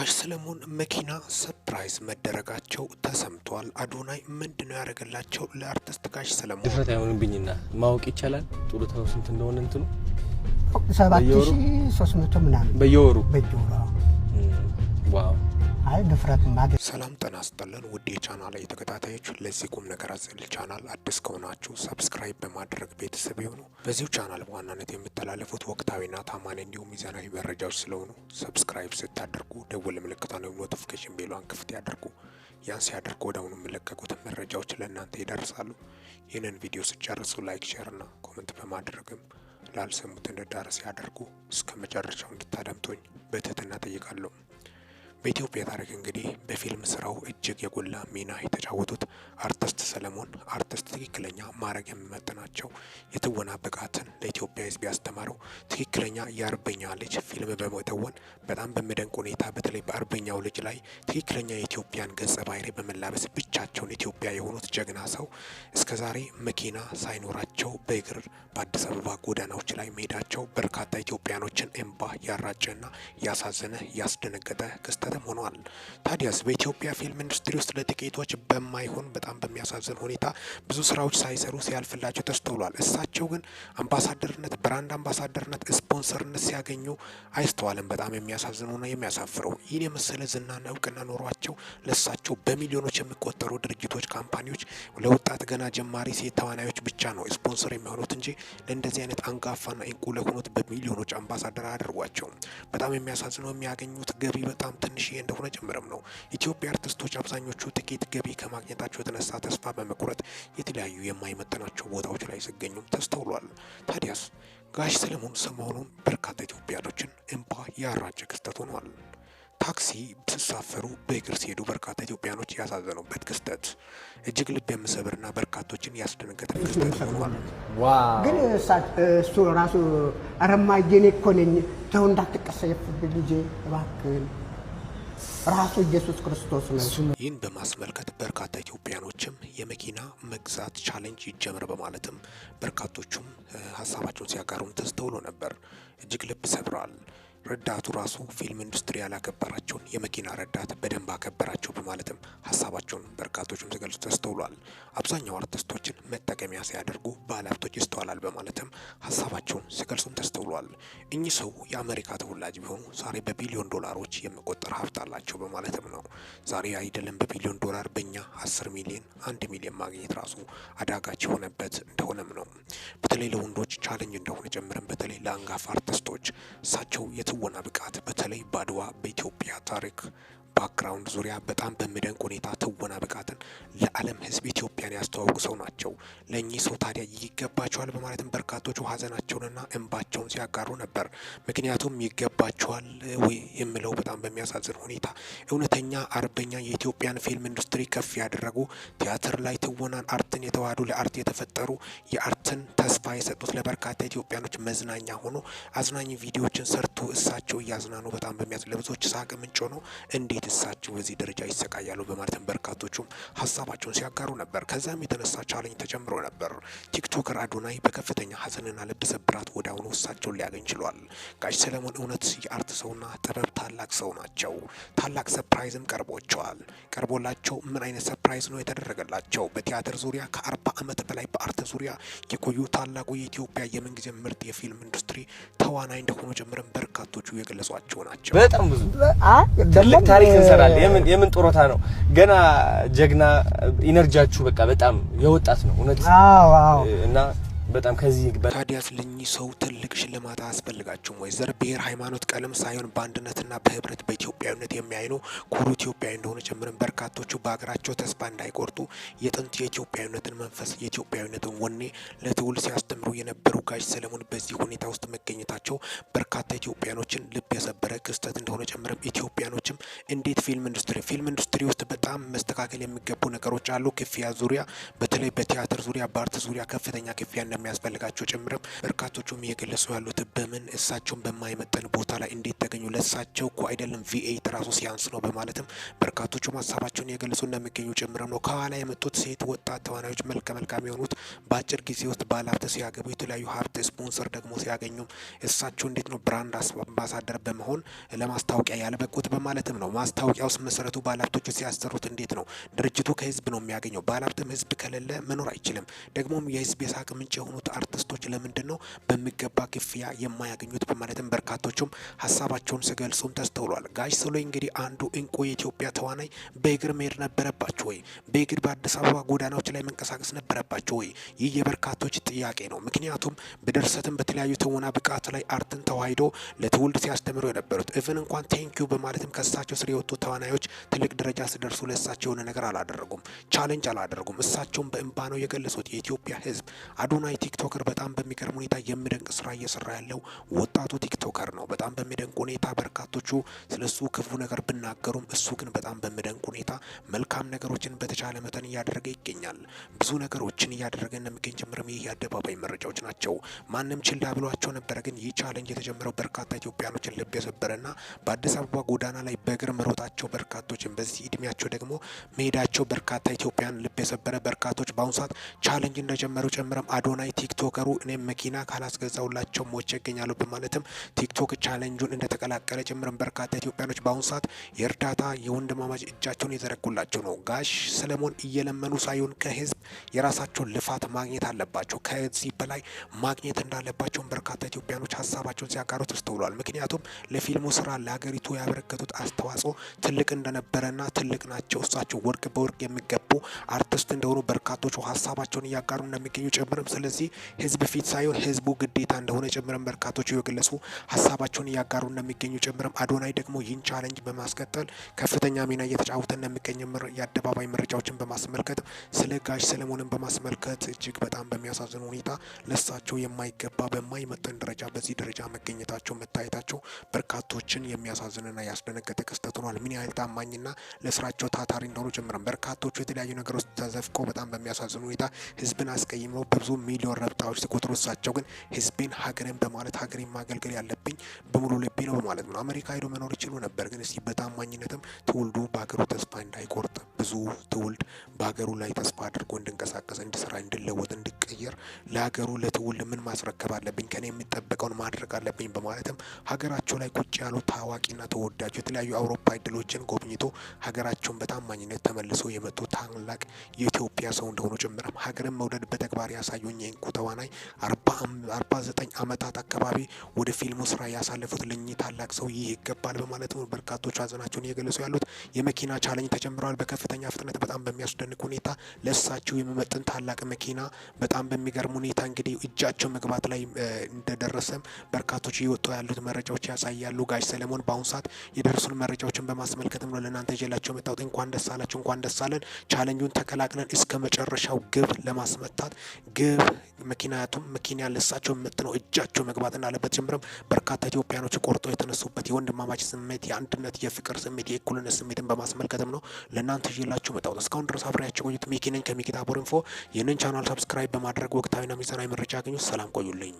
ጋሽ ሰለሞን መኪና ሰርፕራይዝ መደረጋቸው ተሰምቷል። አዶናይ ምንድነው ያደረገላቸው ለአርቲስት ጋሽ ሰለሞን? ድፍረት አይሆንብኝና ማወቅ ይቻላል ጡረታው ስንት እንደሆነ እንትኑ 7300 ምናምን በየወሩ ዋው አይ ድፍረት ማለት። ሰላም ጤና ይስጥልን ውድ የቻናል ተከታታዮች፣ ለዚህ ቁም ነገር አዘል ቻናል አዲስ ከሆናችሁ ሰብስክራይብ በማድረግ ቤተሰብ ይሁኑ። በዚሁ ቻናል በዋናነት የሚተላለፉት ወቅታዊና ታማኝ እንዲሁም ሚዛናዊ መረጃዎች ስለሆኑ ሰብስክራይብ ስታደርጉ ደወል ምልክቱን ኖቲፊኬሽን ቤሏን ክፍት ያድርጉ። ያን ሲያደርጉ ወዲያውኑ የሚለቀቁት መረጃዎች ለእናንተ ይደርሳሉ። ይህንን ቪዲዮ ሲጨርሱ ላይክ፣ ሼር እና ኮሜንት በማድረግም ላልሰሙት እንዲዳረስ ያደርጉ። እስከ መጨረሻው እንድታደምጡኝ በትህትና ጠይቃለሁ። በኢትዮጵያ ታሪክ እንግዲህ በፊልም ስራው እጅግ የጎላ ሚና የተጫወቱት አርቲስት ሰለሞን አርቲስት ትክክለኛ ማዕረግ የሚመጥናቸው የትወና ብቃትን ለኢትዮጵያ ሕዝብ ያስተማረው ትክክለኛ የአርበኛ ልጅ ፊልም በመተወን በጣም በሚደንቅ ሁኔታ በተለይ በአርበኛው ልጅ ላይ ትክክለኛ የኢትዮጵያን ገጸ ባህሪ በመላበስ ብቻቸውን ኢትዮጵያ የሆኑት ጀግና ሰው እስከዛሬ መኪና ሳይኖራቸው በእግር በአዲስ አበባ ጎዳናዎች ላይ መሄዳቸው በርካታ ኢትዮጵያኖችን እንባ ያራጨና ያሳዘነ ያስደነገጠ ክስተት ሆኗል። ታዲያስ በኢትዮጵያ ፊልም ኢንዱስትሪ ውስጥ ለጥቂቶች በማይሆን በጣም በሚያሳዝን ሁኔታ ብዙ ስራዎች ሳይሰሩ ሲያልፍላቸው ተስተውሏል። እሳቸው ግን አምባሳደርነት፣ ብራንድ አምባሳደርነት፣ ስፖንሰርነት ሲያገኙ አይስተዋልም። በጣም የሚያሳዝነውና የሚያሳፍረው ይህን የመሰለ ዝናና እውቅና ኖሯቸው ለእሳቸው በሚሊዮኖች የሚቆጠሩ ድርጅቶች፣ ካምፓኒዎች ለወጣት ገና ጀማሪ ሴት ተዋናዮች ብቻ ነው ስፖንሰር የሚሆኑት እንጂ ለእንደዚህ አይነት አንጋፋና እንቁ ለሆኑት በሚሊዮኖች አምባሳደር አያደርጓቸውም። በጣም የሚያሳዝነው የሚያገኙት ገቢ በጣም ትንሽ እንደሆነ ጭምርም ነው። ኢትዮጵያ አርቲስቶች አብዛኞቹ ጥቂት ገቢ ከማግኘታቸው የተነሳ ተስፋ በመቁረጥ የተለያዩ የማይመጥናቸው ቦታዎች ላይ ሲገኙም ተስተውሏል። ታዲያስ ጋሽ ሰለሞን ሰሞኑን በርካታ ኢትዮጵያኖችን እንባ ያራጨ ክስተት ሆኗል። ታክሲ ሲሳፈሩ በእግር ሲሄዱ በርካታ ኢትዮጵያኖች ያሳዘኑበት ክስተት እጅግ ልብ የሚሰብርና በርካቶችን ያስደነገጠ ክስተት ሆኗል። ግን እሱ ራሱ አረማዬ እኔ እኮ ነኝ ተው እንዳትቀሰየፍብኝ ልጄ እባክህን ራሱ ኢየሱስ ክርስቶስ ነው። ይህን በማስመልከት በርካታ ኢትዮጵያኖችም የመኪና መግዛት ቻሌንጅ ይጀምር በማለትም በርካቶቹም ሀሳባቸውን ሲያጋሩም ተስተውሎ ነበር። እጅግ ልብ ሰብረዋል። ረዳቱ ራሱ ፊልም ኢንዱስትሪ ያላከበራቸውን የመኪና ረዳት በደንብ አከበራቸው በማለትም ሀሳባቸውን በርካቶችም ሲገልጹ ተስተውሏል። አብዛኛው አርቲስቶችን መጠቀሚያ ሲያደርጉ ባለሀብቶች ይስተዋላል በማለትም ሀሳባቸውን ሲገልጹም ተስተውሏል። እኚህ ሰው የአሜሪካ ተወላጅ ቢሆኑ ዛሬ በቢሊዮን ዶላሮች የሚቆጠር ሀብት አላቸው በማለትም ነው። ዛሬ አይደለም በቢሊዮን ዶላር በእኛ 10 ሚሊዮን 1 ሚሊዮን ማግኘት ራሱ አዳጋች የሆነበት እንደሆነም ነው። በተለይ ለወንዶች ቻሌንጅ እንደሆነ ጨምረን በተለይ ለአንጋፋ አርቲስቶች እሳቸው የትወና ብቃት በተለይ ባድዋ በኢትዮጵያ ታሪክ ባክግራውንድ ዙሪያ በጣም በሚደንቅ ሁኔታ ትወና ብቃትን ለዓለም ሕዝብ ኢትዮጵያን ያስተዋወቁ ሰው ናቸው። ለእኚህ ሰው ታዲያ ይገባቸዋል በማለትም በርካቶቹ ሀዘናቸውንና እንባቸውን ሲያጋሩ ነበር። ምክንያቱም ይገባቸዋል ወይ የሚለው በጣም በሚያሳዝን ሁኔታ እውነተኛ አርበኛ የኢትዮጵያን ፊልም ኢንዱስትሪ ከፍ ያደረጉ ቲያትር ላይ ትወናን አርትን የተዋሃዱ ለአርት የተፈጠሩ የአርትን ተስፋ የሰጡት ለበርካታ ኢትዮጵያኖች መዝናኛ ሆኖ አዝናኝ ቪዲዮዎችን ሰርቶ እሳቸው እያዝናኑ በጣም ለብዙዎች ሳቅ ምንጭ ነው። እንዴት እሳቸው በዚህ ደረጃ ይሰቃያሉ በማለትም በርካቶቹም ሀሳባቸውን ሲያጋሩ ነበር። ከዛም የተነሳ ቻሌንጅ ተጀምሮ ነበር። ቲክቶከር አዶናይ በከፍተኛ ሀዘንና ልብ ሰብራት ወደ አሁኑ እሳቸውን ሊያገኝ ችሏል። ጋሽ ሰለሞን እውነት የአርት ሰውና ጥበብ ታላቅ ሰው ናቸው። ታላቅ ሰርፕራይዝም ቀርቦላቸው ምን አይነት ሰርፕራይዝ ነው የተደረገላቸው? በቲያትር ዙሪያ ከ40 ዓመት በላይ በአርት ዙሪያ የቆዩ ታላቁ የኢትዮጵያ የምንጊዜ ምርጥ የፊልም ኢንዱስትሪ ተዋናይ እንደሆኑ ጀምረን በርካቶቹ የገለጿቸው ናቸው። በጣም ብዙ ትልቅ ታሪክ እንሰራለን። የምን ጡረታ ነው ገና ጀግና ኢነርጂያችሁ በቃ በጣም የወጣት ነው እውነት። እና በጣም ከዚህ ታዲያስ ለኚህ ሰው ትልቅ ሽልማት አያስፈልጋቸውም ወይ? ዘር፣ ብሔር፣ ሃይማኖት፣ ቀለም ሳይሆን በአንድነትና በህብረት በኢትዮጵያዊነት የሚያይኑ ኩሩ ኢትዮጵያዊ እንደሆነ ጨምረን በርካቶቹ በሀገራቸው ተስፋ እንዳይቆርጡ የጥንት የኢትዮጵያዊነትን መንፈስ የኢትዮጵያዊነትን ወኔ ለትውልድ ሲያስተምሩ የነበሩ ጋሽ ሰለሞን በዚህ ሁኔታ ውስጥ መገኘታቸው በርካታ ኢትዮጵያኖችን ልብ የሰበረ ክስተት እንደሆነ ጨምረን ኢትዮጵያኖችም እንዴት ፊልም ኢንዱስትሪ ውስጥ በጣም መስተካከል የሚገቡ ነገሮች አሉ። ክፍያ ዙሪያ በተለይ በቲያትር ዙሪያ በአርት ዙሪያ ከፍተኛ ክፍያ እንደሚያስፈልጋቸው ጭምርም በርካቶቹም እየገለጹ ያሉት በምን እሳቸውን በማይመጠን ቦታ ላይ እንዴት ተገኙ፣ ለእሳቸው እኮ አይደለም V8 ራሱ ሲያንስ ነው በማለትም በርካቶቹም ሀሳባቸውን እየገለጹ እንደሚገኙ ጭምርም ነው። ከኋላ የመጡት ሴት ወጣት ተዋናዮች መልከ መልካም የሆኑት በአጭር ጊዜ ውስጥ ባለሀብት ሲያገቡ የተለያዩ ሀብት ስፖንሰር ደግሞ ሲያገኙም እሳቸው እንዴት ነው ብራንድ አምባሳደር በመሆን ለማስታወቂያ ያልበቁት በማለትም ነው። ማስታወቂያውስ መሰረቱ ባለሀብቶቹ ሲያሰሩት እንዴት ነው? ድርጅቱ ከህዝብ ነው የሚያገኘው። ባለሀብትም ህዝብ ከሌለ መኖር አይችልም። ደግሞም የህዝብ የሳቅ ምንጭ የሆኑት አርቲስቶች ለምንድን ነው በሚገባ ክፍያ የማያገኙት? በማለትም በርካቶቹም ሀሳባቸውን ሲገልጹም ተስተውሏል። ጋሽ ሰሎይ እንግዲህ አንዱ እንቁ የኢትዮጵያ ተዋናይ በእግር መሄድ ነበረባቸው ወይ? በእግር በአዲስ አበባ ጎዳናዎች ላይ መንቀሳቀስ ነበረባቸው ወይ? ይህ የበርካቶች ጥያቄ ነው። ምክንያቱም በድርሰትም በተለያዩ ትወና ብቃት ላይ አርትን ተዋሂዶ ለትውልድ ሲያስተምሩ የነበሩት ኢቭን እንኳን ቴንኪዩ በማለትም ከእሳቸው ስር የወጡ ተዋናዮች ትልቅ ደረጃ ሲደርሱ ለእሳቸው የሆነ ነገር አላደረጉም፣ ቻሌንጅ አላደረጉም። እሳቸውን በእንባ ነው የገለጹት። የኢትዮጵያ ህዝብ አዶናይ ቲክቶከር በጣም በሚገርም ሁኔታ የሚደንቅ ስራ እየሰራ ያለው ወጣቱ ቲክቶከር ነው። በጣም በሚደንቅ ሁኔታ በርካቶቹ ስለሱ ክፉ ነገር ብናገሩም እሱ ግን በጣም በሚደንቅ ሁኔታ መልካም ነገሮችን በተቻለ መጠን እያደረገ ይገኛል። ብዙ ነገሮችን እያደረገ እንደሚገኝ ጭምርም ይህ የአደባባይ መረጃዎች ናቸው። ማንም ችላ ብሏቸው ነበረ። ግን ይህ ቻሌንጅ የተጀመረው በርካታ ኢትዮጵያኖችን ልብ የሰበረና በአዲስ አበባ ጎዳና ላይ በእግር መሮጣቸው በርካቶችን በዚህ እድሜያቸው ደግሞ መሄዳቸው በርካታ ኢትዮጵያን ልብ የሰበረ በርካቶች በአሁኑ ሰዓት ቻሌንጅ እንደጀመሩ ጭምርም አዶናይ ቲክቶከሩ እኔም መኪና ካላስገዛውላቸው ሞቼ ይገኛሉ በማለትም ቲክቶክ ቻሌንጁን እንደተቀላቀለ ጭምርም በርካታ ኢትዮጵያኖች በአሁኑ ሰዓት የእርዳታ የወንድማማች እጃቸውን የዘረጉላቸው ነው። ጋሽ ሰለሞን እየለመኑ ሳይሆን ከህዝብ የራሳቸውን ልፋት ማግኘት አለባቸው። ከዚህ በላይ ማግኘት እንዳለባቸውን በርካታ ኢትዮጵያኖች ሀሳባቸውን ሲያጋሩ ተስተውሏል። ምክንያቱም ለፊልሙ ስራ ለሀገሪቱ ያበረከቱት አስተዋጽኦ ትልቅ እንደነበረና ትልቅ ናቸው። እሳቸው ወርቅ በወርቅ የሚገቡ አርቲስት እንደሆኑ በርካቶቹ ሀሳባቸውን እያጋሩ እንደሚገኙ ጭምርም ስለዚህ ህዝብ ፊት ሳይሆን ህዝቡ ግዴታ እንደሆነ ጭምርም በርካቶቹ የገለጹ ሀሳባቸውን እያጋሩ እንደሚገኙ ጭምርም አዶናይ ደግሞ ይህን ቻሌንጅ በማስቀጠል ከፍተኛ ሚና እየተጫወተ እንደሚገኝ የአደባባይ መረጃዎችን በማስመልከት ስለ ጋሽ ሰለሞንን በማስመልከት እጅግ በጣም በሚያሳዝን ሁኔታ ለሳቸው የማይገባ በማይመጠን ደረጃ በዚህ ደረጃ መገኘታቸው መታየታቸው በርካቶችን የሚያሳዝንና ያስደነገጠ ክስተት ሆኗል። ምን ያህል ታማኝና ለስራቸው ታታሪ እንደሆኑ ጭምርም በርካቶቹ የተለያዩ ነገሮች ተዘፍቀው በጣም በሚያሳዝን ሁኔታ ህዝብን አስቀይመው በብዙ ሚሊዮን ረብጣዎች ሲቆጥሩ እሳቸው ግን ህዝቤን ሀገሬን በማለት ሀገሬን ማገልገል ያለብኝ በሙሉ ልቤ ነው በማለት ነው። አሜሪካ ሄዶ መኖር ይችሉ ነበር። ግን እስቲ በታማኝነትም ትውልዱ በሀገሩ ተስፋ እንዳይቆርጥ ብዙ ትውልድ በሀገሩ ላይ ተስፋ አድርጎ እንድንቀሳቀስ፣ እንዲሰራ፣ እንዲለወጥ፣ እንዲቀየር ለሀገሩ ለትውልድ ምን ማስረከብ አለብኝ ከኔ የሚጠበቀውን ማድረግ አለብኝ በማለትም ሀገራቸው ላይ ቁጭ ያሉ ታዋቂና ተወዳጁ የተለያዩ አውሮፓ እድሎችን ጎብኝቶ ሀገራቸውን በታማኝነት ተመልሶ የመጡ ታላቅ የኢትዮጵያ ሰው እንደሆኑ ጭምርም ሀገርን መውደድ በተግባር ያሳዩኝ የእንቁ ተዋናይ 49 ዓመታት አካባቢ ወደ ፊልሙ ስራ ያሳለፉት ለኚህ ታላቅ ሰው ይህ ይገባል በማለት ነው በርካቶች ሀዘናቸውን እየገለጹ ያሉት። የመኪና ቻሌንጅ ተጀምረዋል። በከፍተኛ ፍጥነት በጣም በሚያስደንቅ ሁኔታ ለእሳቸው የሚመጥን ታላቅ መኪና በጣም በሚገርም ሁኔታ እንግዲህ እጃቸው መግባት ላይ እንደደረሰም በርካቶች እየወጡ ያሉት መረጃዎች ያሳያሉ። ጋሽ ሰለሞን በአሁኑ ሰዓት የደረሱን መረጃዎችን በማስመልከትም ነው ለእናንተ ይዤላቸው መጣሁት። እንኳን ደስ አላችሁ፣ እንኳን ደስ አለን። ቻሌንጁን ተቀላቅለን እስከ መጨረሻው ግብ ለማስመታት ግብ ምክንያቱም መኪና ለእሳቸው መጥነው እጃቸው መግባት እንዳለበት ጭምርም በርካታ ኢትዮጵያኖች ቆርጠው የተነሱበት የወንድማማች ስሜት፣ የአንድነት፣ የፍቅር ስሜት፣ የእኩልነት ስሜትን በማስመልከትም ነው ለእናንተ ይዤላችሁ መጣሁት። እስካሁን ድረስ አብሬያቸው ቆዩት። ሚኪ ነኝ ከሚኪታቦር ኢንፎ። ይህንን ቻናል ሰብስክራይብ በማድረግ ወቅታዊና ሚዛናዊ መረጃ ያገኙ። ሰላም ቆዩልኝ።